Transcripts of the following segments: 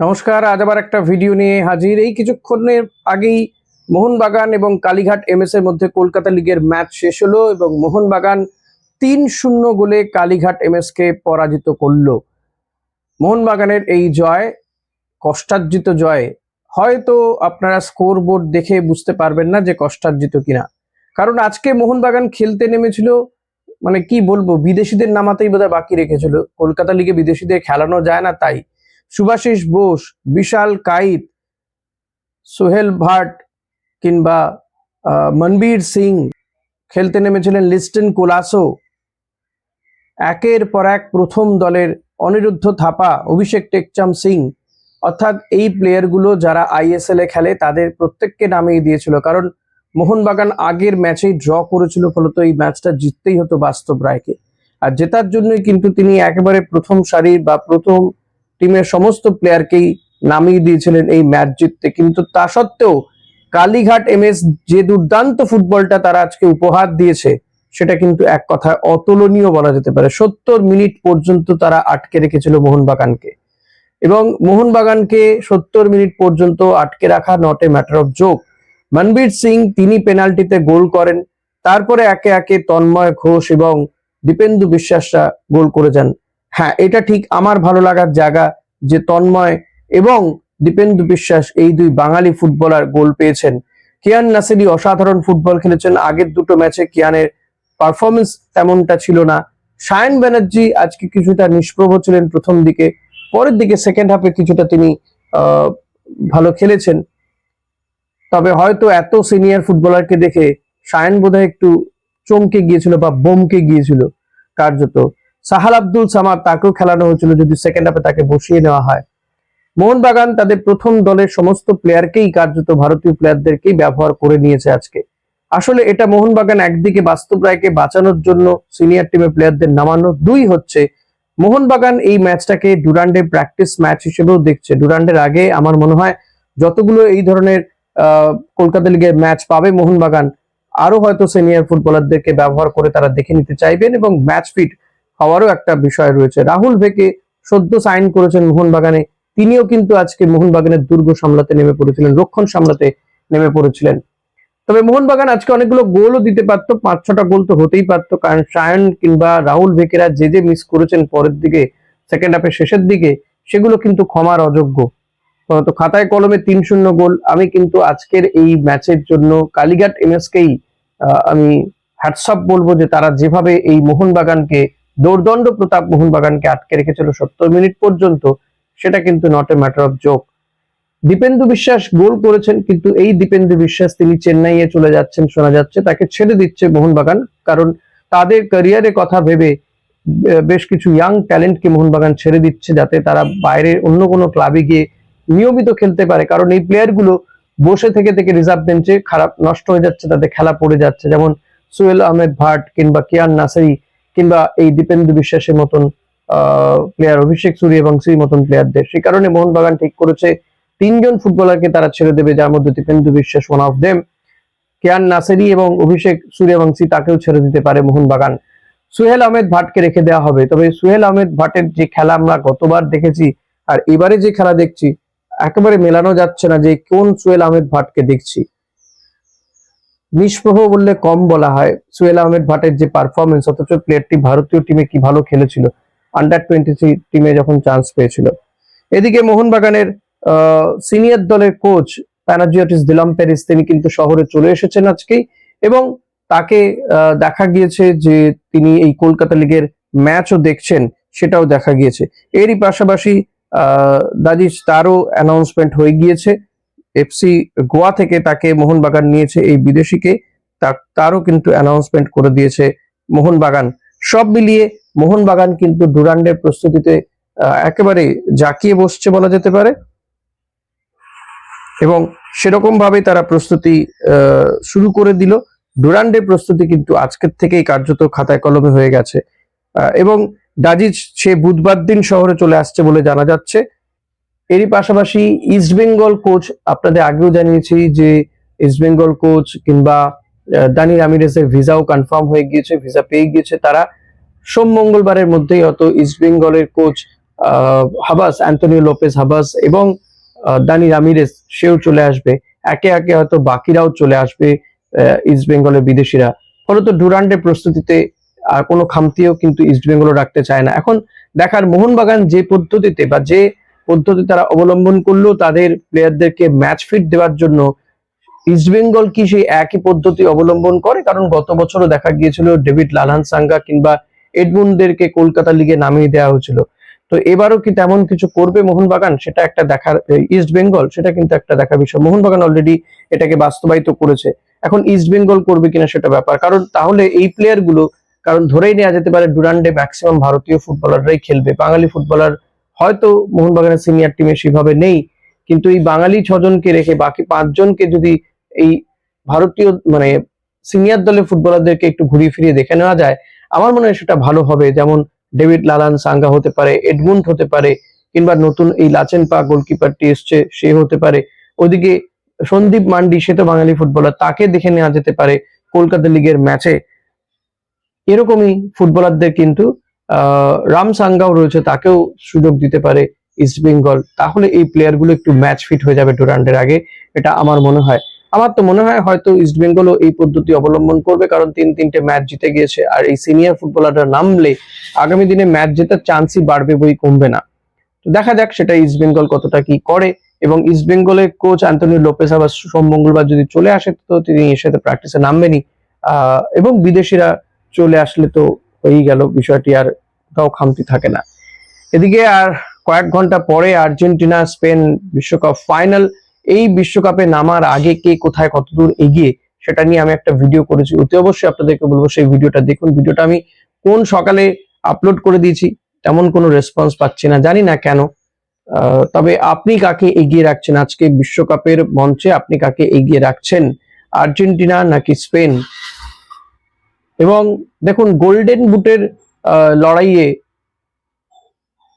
নমস্কার, আজ আবার একটা ভিডিও নিয়ে হাজির। এই কিছুক্ষণের আগেই মোহনবাগান এবং কালীঘাট এমএস এর মধ্যে কলকাতা লিগের ম্যাচ শেষ হলো এবং মোহনবাগান ৩-০ গোলে কালীঘাট এমএস কে পরাজিত করলো। মোহনবাগানের এই জয় কষ্টার্জিত জয়। হয়তো আপনারা স্কোর বোর্ড দেখে বুঝতে পারবেন না যে কষ্টার্জিত কিনা, কারণ আজকে মোহনবাগান খেলতে নেমেছিল, মানে কি বলবো, বিদেশিদের নামাতেই বোধহয় বাকি রেখেছিল। কলকাতা লিগে বিদেশিদের খেলানো যায় না, তাই শুভাশিস বোস, বিশাল কাইত, সোহেল ভাট কিংবা মনবীর সিং খেলতে নেমেছিলেন, লিস্টন কোলাসো, একের পর এক প্রথম দলের অনিরুদ্ধ থাপা, অভিষেক টেকচাম সিং, অর্থাৎ এই প্লেয়ারগুলো যারা আইএসএল এ খেলে তাদের প্রত্যেককে নামিয়ে দিয়েছিল। কারণ মোহনবাগান আগের ম্যাচেই ড্র করেছিল, ফলত এই ম্যাচটা জিততেই হতো বাস্তব রায়কে। আর জেতার জন্যই কিন্তু তিনি একেবারে প্রথম সারির বা প্রথম টিমের সমস্ত প্লেয়ারকেই নামিয়ে দিয়েছিলেন এই ম্যাচ জিততে। কিন্তু তা সত্ত্বেও কালীঘাট এমএস যে দুর্দান্ত ফুটবলটা তারা আজকে উপহার দিয়েছে, সেটা কিন্তু এক কথায় অতুলনীয় বলা যেতে পারে। ৭০ মিনিট পর্যন্ত তারা আটকে রেখেছিল মোহনবাগানকে, এবং মোহনবাগানকে ৭০ মিনিট পর্যন্ত আটকে রাখা not a matter of joke. Manvir Singh তিনি পেনাল্টিতে গোল করেন, তারপরে একে একে তন্ময় ঘোষ এবং দীপেন্দু বিশ্বাসরা গোল করে যান। হ্যাঁ, এটা ঠিক আমার ভালো লাগার জায়গা যে তন্ময় এবং দীপেন্দু বিশ্বাস এই দুই বাঙালি ফুটবলার গোল পেয়েছেন। কিয়ান নাসিরি অসাধারণ ফুটবল খেলেছেন। আগের দুটো ম্যাচে কিয়ানের পারফরমেন্স তেমনটা ছিল না। সায়ন ব্যানার্জি আজকে কিছুটা নিষ্প্রভ ছিলেন প্রথম দিকে, পরের দিকে সেকেন্ড হাফে কিছুটা তিনি ভালো খেলেছেন। তবে হয়তো এত সিনিয়র ফুটবলারকে দেখে সায়ন বোধহয় একটু চমকে গিয়েছিল বা বমকে গিয়েছিল কার্যত। সাহাল আব্দুল সামাদ, তাকেও খেলানো হয়েছিল, যদি সেকেন্ড হাফে তাকে বসিয়ে নেওয়া হয়। মোহনবাগান তাদের প্রথম দলের সমস্ত প্লেয়ারকেই কার্যত ভারতীয় প্লেয়ারদেরকেই ব্যবহার করে নিয়েছে আজকে। আসলে এটা মোহনবাগান একদিকে বাস্তব রায়কে বাঁচানোর জন্য সিনিয়র টিমের প্লেয়ারদের নামানো, দুই হচ্ছে মোহনবাগান এই ম্যাচটাকে ডুরান্ডের প্র্যাকটিস ম্যাচ হিসেবেও দেখছে। ডুরান্ডের আগে আমার মনে হয় যতগুলো এই ধরনের কলকাতা লিগের ম্যাচ পাবে মোহনবাগান, আরো হয়তো সিনিয়র ফুটবলারদেরকে ব্যবহার করে তারা দেখে নিতে চাইবেন এবং ম্যাচ ফিট হওয়ারও একটা বিষয় রয়েছে। রাহুল ভেকে সদ্য সাইন করেছেন মোহনবাগানে, তিনিও কিন্তু আজকে মোহনবাগানের দুর্গ সামলাতে নেমে পড়েছিলেন, রক্ষণ সামলাতে নেমে পড়েছিলেন। তবে মোহনবাগান আজকে অনেকগুলো গোলও দিতে পারতো, ৫-৬টা গোল তো হতেই পারতো, কারণ সায়ন কিংবা রাহুল ভেকেরা যে মিস করেছেন পরের দিকে, সেকেন্ড হাফের শেষের দিকে, সেগুলো কিন্তু ক্ষমার অযোগ্য। তো খাতায় কলমে ৩-০ গোল। আমি কিন্তু আজকের এই ম্যাচের জন্য কালীঘাট এমএসকেই আমি হ্যাটসঅপ বলবো, যে তারা যেভাবে এই মোহনবাগানকে, দৌর্দণ্ড প্রতাপ মোহনবাগানকে আটকে রেখেছিল ৭০ মিনিট পর্যন্ত, সেটা কিন্তু not a matter of joke. Dipendu বিশ্বাস গোল করেছেন, কিন্তু এই দীপেন্দু বিশ্বাস তিনি চেন্নাইয়ে চলে যাচ্ছেন শোনা যাচ্ছে, তাকে ছেড়ে দিচ্ছে মোহনবাগান, কারণ তাদের ক্যারিয়ারের কথা ভেবে বেশ কিছু ইয়াং ট্যালেন্টকে মোহনবাগান ছেড়ে দিচ্ছে, যাতে তারা বাইরে অন্য কোনো ক্লাবে গিয়ে নিয়মিত খেলতে পারে। কারণ এই প্লেয়ারগুলো বসে থেকে থেকে রিজার্ভ বেঞ্চে খারাপ নষ্ট হয়ে যাচ্ছে, তাদের খেলা পড়ে যাচ্ছে, যেমন সোহেল আহমেদ ভাট কিংবা কিয়ান নাসিরি কিংবা এই দীপেন্দু বিশ্বাসের মতন প্লেয়ার, অভিষেক সূর্যবংশীর মতন প্লেয়ারদের। সেই কারণে মোহনবাগান ঠিক করেছে ৩ জন ফুটবলারকে তারা ছেড়ে দেবে, যার মধ্যে Dipendu Biswas one of them. Kiyan Nassiri এবং অভিষেক সূর্যবংশী তাকেও ছেড়ে দিতে পারে মোহনবাগান। সোহেল আহমেদ ভাটকে রেখে দেওয়া হবে। তবে সোহেল আহমেদ ভাটের যে খেলা আমরা গতবার দেখেছি আর এবারে যে খেলা দেখছি, একেবারে মেলানো যাচ্ছে না যে কোন সোহেল আহমেদ ভাটকে দেখছি। নিষ্প্রভ বললে কম বলা হয়। সোহেল আহমেদ ভাটের যে পারফরমেন্স, অথচ প্লেয়ারটি ভারতীয় টিমে কি ভালো খেলেছিল, আন্ডার-23 টিমে যখন চান্স পেয়েছিল। এদিকে মোহনবাগানের সিনিয়র দলের কোচ প্যানাজিওটিস দিলাম্পেরিস, তিনি কিন্তু শহরে চলে এসেছেন আজকেই, এবং তাকে দেখা গিয়েছে যে তিনি এই কলকাতা লিগের ম্যাচও দেখছেন, সেটাও দেখা গিয়েছে। এরই পাশাপাশি দাজিজ, তারও অ্যানাউন্সমেন্ট হয়ে গিয়েছে, এফসি গোয়া থেকে তাকে মোহনবাগান নিয়েছে এই বিদেশিকে, তারও কিন্তু অ্যানাউন্সমেন্ট করে দিয়েছে মোহনবাগান। সব মিলিয়ে মোহনবাগান কিন্তু ডুরান্ডের প্রস্তুতিতে একেবারে জাঁকিয়ে বসছে বলা যেতে পারে, এবং সেরকম ভাবে তারা প্রস্তুতি শুরু করে দিল। ডুরান্ডের প্রস্তুতি কিন্তু আজকের থেকেই কার্যত খাতায় কলমে হয়ে গেছে, এবং ডাজিজ সে বুধবার দিন শহরে চলে আসছে বলে জানা যাচ্ছে। এরই পাশাপাশি ইস্টবেঙ্গল কোচ, আপনাদের আগেও জানিয়েছি যে ইস্টবেঙ্গল কোচ কিংবা দানি রামিরেসের ভিসাও কনফার্ম হয়ে গিয়েছে, ভিসা পেয়ে গিয়েছে তারা। সোম মঙ্গলবারের মধ্যেই হয়তো ইস্টবেঙ্গলের coach Habas, Antonio Lopez Habas এবং দানি রামিরেস সেও চলে আসবে, একে একে হয়তো বাকিরাও চলে আসবে ইস্ট বেঙ্গলের বিদেশিরা। ফলত ডুরান্ডের প্রস্তুতিতে আর কোনো খামতিও কিন্তু ইস্ট বেঙ্গলও রাখতে চায় না। এখন দেখার মোহনবাগান যে পদ্ধতিতে বা যে পদ্ধতি তারা অবলম্বন করলো তাদের প্লেয়ারদেরকে ম্যাচ ফিট দেওয়ার জন্য, ইস্ট বেঙ্গল কি সেই একই পদ্ধতি অবলম্বন করে? কারণ গত বছরও দেখা গিয়েছিল ডেভিড লালহানসাঙ্গা কিংবা এডমুন্ডদেরকে কলকাতা লিগে নামিয়ে দেওয়া হয়েছিল। তো এবারও কি তেমন কিছু করবে মোহনবাগান, সেটা একটা দেখার, ইস্ট বেঙ্গল সেটা কিন্তু একটা দেখার বিষয়। মোহনবাগান অলরেডি এটাকে বাস্তবায়িত করেছে, এখন ইস্ট বেঙ্গল করবে কিনা সেটা ব্যাপার। কারণ তাহলে এই প্লেয়ার গুলো, কারণ ধরেই নেওয়া যেতে পারে ডুরান্ডে ম্যাক্সিমাম ভারতীয় ফুটবলাররাই খেলবে, বাঙালি ফুটবলার হয়তো মোহনবাগানের সিনিয়র টিমে সেভাবে নেই, কিন্তু এই বাঙালি 6 জনকে রেখে বাকি 5 জনকে যদি এই ভারতীয় মানে সিনিয়র দলের ফুটবলারদেরকে একটু ঘুরিয়ে ফিরিয়ে দেখে নেওয়া যায়, আমার মনে হয় সেটা ভালো হবে। যেমন ডেভিড লালান সাঙ্গা হতে পারে, এডমুন্ড হতে পারে, কিংবা নতুন এই লাচেনপা গোলকিপারটি এসছে সে হতে পারে, ওদিকে সন্দীপ মান্ডি সে তো বাঙালি ফুটবলার, তাকে দেখে নেওয়া যেতে পারে কলকাতা লিগের ম্যাচে। এরকমই ফুটবলারদের কিন্তু রাম সাঙ্গাও রয়েছে, তাকেও সুযোগ দিতে পারে ইস্ট বেঙ্গল। তাহলে এই প্লেয়ার গুলো একটু ম্যাচ ফিট হয়ে যাবে ডুরান্ডের আগে, এটা আমার মনে হয়। আমার তো মনে হয় হয়তো ইস্ট বেঙ্গলও এই পদ্ধতি অবলম্বন করবে, কারণ 3-3টে ম্যাচ জিতে গিয়েছে, আর এই সিনিয়র ফুটবলাররা নামলে আগামী দিনে ম্যাচ জেতার চান্সই বাড়বে, বই কমবে না। তো দেখা যাক সেটা ইস্ট বেঙ্গল কতটা কি করে। এবং ইস্ট বেঙ্গলের কোচ অ্যান্টনিও লোপেজ আবার সোম মঙ্গলবার যদি চলে আসে তো তিনি এর সাথে প্র্যাকটিসে নামবেনই, এবং বিদেশিরা চলে আসলে তো হয়েই গেল, বিষয়টি আর তাও খামতি থাকে না। এদিকে আর কয়েক ঘন্টা পরে আর্জেন্টিনা স্পেন বিশ্বকাপ ফাইনাল। এই বিশ্বকাপে নামার আগে কে কোথায় কতদূর এগিয়ে সেটা নিয়ে আমি একটা ভিডিও করেছি, অতি অবশ্যই আপনাদেরকে বলবো সেই ভিডিওটা দেখুন। ভিডিওটা আমি কোন সকালে আপলোড করে দিয়েছি, তেমন কোনো রেসপন্স পাচ্ছি না, জানি না কেন। তবে আপনি কাকে এগিয়ে রাখছেন আজকে বিশ্বকাপের মঞ্চে, আপনি কাকে এগিয়ে রাখছেন, আর্জেন্টিনা নাকি স্পেন? এবং দেখুন গোল্ডেন বুটের লড়াইয়ে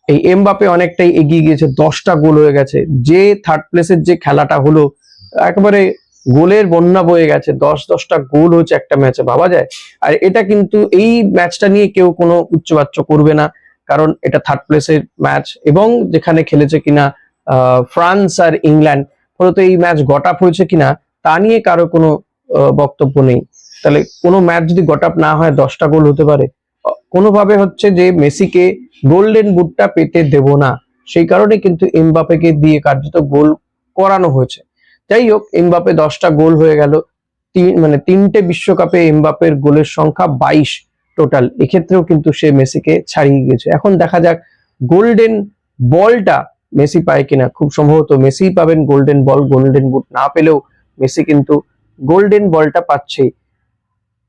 এই এমবাপে অনেকটাই এগিয়ে গিয়েছে, 10টা গোল হয়ে গেছে। যে থার্ড প্লেসের যে খেলাটা হলো, একেবারে গোলের বন্যা বয়ে গেছে, 10-10টা গোল হচ্ছে একটা ম্যাচে, ভাবা যায়? আর এটা কিন্তু এই ম্যাচটা নিয়ে কেউ কোনো উচ্চবাচ্য করবে না, কারণ এটা থার্ড প্লেসের ম্যাচ এবং যেখানে খেলেছে কিনা ফ্রান্স আর ইংল্যান্ড, ফলত এই ম্যাচ গট আপ হয়েছে কিনা তা নিয়ে কারো কোনো বক্তব্য নেই। তাহলে কোনো ম্যাচ যদি গট আপ না হয় 10টা গোল হতে পারে? কোনোভাবে হচ্ছে যে মেসিকে গোল্ডেন বুটটা পেতে দেব না, সেই কারণে কিন্তু এমবাপেকে দিয়ে কার্যত গোল করানো হয়েছে। যাই হোক, এমবাপে 10টা গোল হয়ে গেল, মানে 3টে বিশ্বকাপে এমবাপের গোলের সংখ্যা 22 টোটাল, এক্ষেত্রেও কিন্তু সে মেসিকে ছাড়িয়ে গেছে। এখন দেখা যাক গোল্ডেন বলটা মেসি পায় কিনা, খুব সম্ভবত মেসি পাবেন গোল্ডেন বল, গোল্ডেন বুট না পেলেও মেসি কিন্তু গোল্ডেন বলটা পাচ্ছে।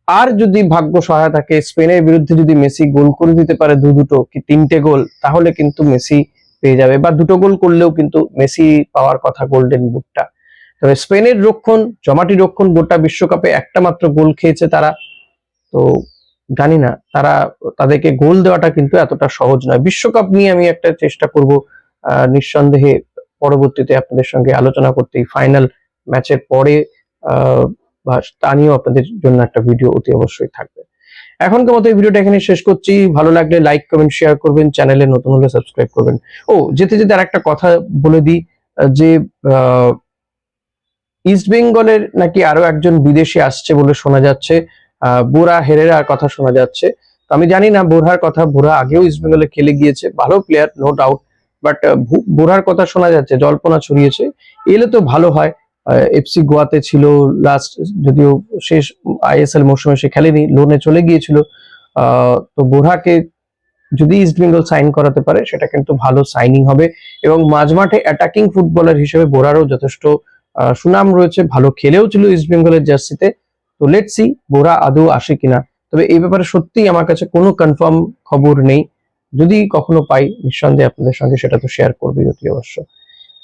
আর যদি ভাগ্য সহায় থাকে, স্পেনের বিরুদ্ধে যদি মেসি গোল করে দিতে পারে 2-2 কি 3টে গোল, তাহলে কিন্তু মেসি পেয়ে যাবে, বা 2টো গোল করলেও কিন্তু মেসি পাওয়ার কথা গোল্ডেন বুটটা। তবে স্পেনের রক্ষণ, জমাটি রক্ষণ, গোটা বিশ্বকাপে একটা মাত্র গোল খেয়েছে তারা, তো জানি না তাদেরকে গোল দেওয়াটা কিন্তু এতটা সহজ নয়। বিশ্বকাপ নিয়ে আমি একটা চেষ্টা করব নিঃসন্দেহে পরবর্তীতে আপনাদের সঙ্গে আলোচনা করতে, ফাইনাল ম্যাচের পরে বা তা নিয়েও আপনাদের জন্য একটা ভিডিও অতি অবশ্যই থাকবে। এখনকার মতো এই ভিডিওটা এখানে শেষ করছি। ভালো লাগলে লাইক কমেন্ট শেয়ার করবেন, চ্যানেলে নতুন হলে সাবস্ক্রাইব করবেন। ও যেতে যেতে আর একটা কথা বলে দিই, যে ইস্ট বেঙ্গলের নাকি আরো একজন বিদেশি আসছে বলে শোনা যাচ্ছে, বোরা হেরেরার কথা শোনা যাচ্ছে। তো আমি জানি না বোরার কথা, বোরা আগেও ইস্ট বেঙ্গলে খেলে গিয়েছে, ভালো প্লেয়ার নো ডাউট, বাট বোরার কথা শোনা যাচ্ছে, জল্পনা ছড়িয়েছে, এলে তো ভালো হয়। এফসি গোয়াতে ছিল লাস্ট, যদিও শেষ আইএসএল মৌসুমে সে খেলেনি, লোনে চলে গিয়েছিল। তো বোরাকে যদি ইস্ট বেঙ্গল সাইন করাতে পারে সেটা কিন্তু ভালো সাইনিং হবে, এবং মাঝমাঠে অ্যাটাকিং ফুটবলার হিসেবে বোরারও যথেষ্ট সুনাম রয়েছে, ভালো খেলেও ছিল ইস্ট বেঙ্গলের জার্সিতে। তো লেটস সি বোরা আদৌ আসে কিনা। তবে এই ব্যাপারে সত্যিই আমার কাছে কোনো কনফার্ম খবর নেই, যদি কখনো পাই নিঃসন্দেহে আপনাদের সঙ্গে সেটা তো শেয়ার করবেই অতি অবশ্য।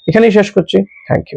এখানেই শেষ করছি, থ্যাংক ইউ।